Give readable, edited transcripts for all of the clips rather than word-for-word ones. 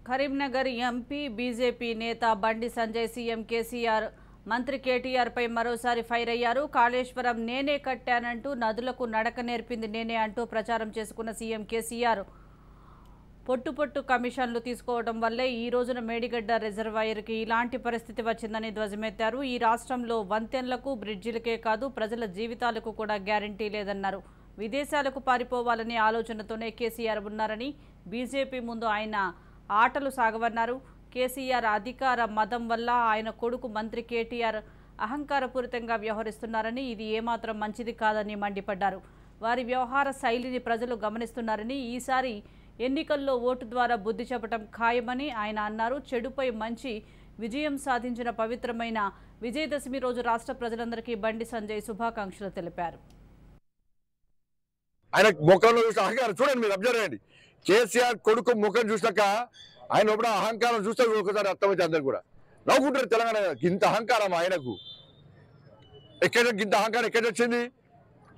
Karimnagar MP BJP నేత Bandi Sanjay CM KCR మంత్రి కేటీఆర్ పై మరోసారి ఫైర్ అయ్యారు. కాళేశ్వరం నేనే కట్టానంటూ నదులకు నడక నేర్పింది నేనే అంటూ ప్రచారం చేసుకున్న సీఎం కేసీఆర్ పొట్టు కమిషన్లు తీసుకోవడం వల్లే ఈ రోజున మేడిగడ్డ రిజర్వాయర్కి ఇలాంటి పరిస్థితి వచ్చిందని ధ్వజమెత్తారు. ఈ రాష్ట్రంలో వంతెనలకు బ్రిడ్జిలకే కాదు ప్రజల జీవితాలకు కూడా గ్యారంటీ లేదన్నారు. విదేశాలకు పారిపోవాలనే ఆలోచనతోనే కేసీఆర్ ఉన్నారని, బీజేపీ ముందు ఆయన ఆటలు సాగవన్నారు. కేసీఆర్ అధికార మదం వల్ల ఆయన కొడుకు మంత్రి కేటీఆర్ అహంకారపూరితంగా వ్యవహరిస్తున్నారని, ఇది ఏమాత్రం మంచిది కాదని మండిపడ్డారు. వారి వ్యవహార శైలిని ప్రజలు గమనిస్తున్నారని, ఈసారి ఎన్నికల్లో ఓటు ద్వారా బుద్ధి చెప్పడం ఖాయమని ఆయన అన్నారు. చెడుపై మంచి విజయం సాధించిన పవిత్రమైన విజయదశమి రోజు రాష్ట్ర ప్రజలందరికీ బండి సంజయ్ శుభాకాంక్షలు తెలిపారు. ఆయన ముఖంలో చూసిన అహంకారం చూడండి, మీరు అబ్జర్వ్ చేయండి. కేసీఆర్ కొడుకు ముఖం చూసాక ఆయన లోపల అహంకారం చూస్తే ఒకసారి అర్థమైతే అందరు కూడా నవ్వుకుంటారు. తెలంగాణ ఇంత అహంకారం ఆయనకు ఇంత అహంకారం ఎక్కడ వచ్చింది?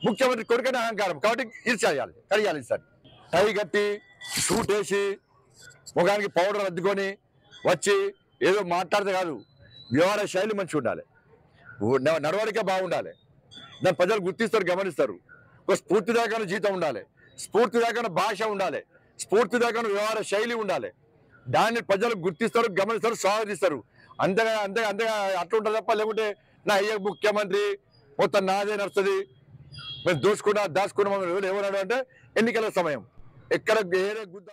ముఖ్యమంత్రి కొడుకనే అహంకారం కాబట్టి ఇది చేయాలి, కడియాలి. ఈసారి టై కట్టి షూట్ వేసి ముఖానికి పౌడర్ అద్దుకొని వచ్చి ఏదో మాట్లాడితే కాదు, వ్యవహార శైలి మంచిగా ఉండాలి, నడవడికే బాగుండాలి. దాన్ని ప్రజలు గుర్తిస్తారు, గమనిస్తారు. ఒక స్ఫూర్తిదాయకమైన జీతం ఉండాలి, స్ఫూర్తిదాయకమైన భాష ఉండాలి, స్ఫూర్తిదాయకమైన వ్యవహార శైలి ఉండాలి. దాన్ని ప్రజలు గుర్తిస్తారు, గమనిస్తారు, స్వాగతిస్తారు. అంతేగా అట్లా ఉంటుంది తప్ప లేకుంటే నా అయ్యే ముఖ్యమంత్రి మొత్తం నాదే నడుస్తుంది, మేము దాచుకున్నాం ఎవరన్నాడు అంటే ఎన్నికల సమయం ఎక్కడ ఏ గుద్ద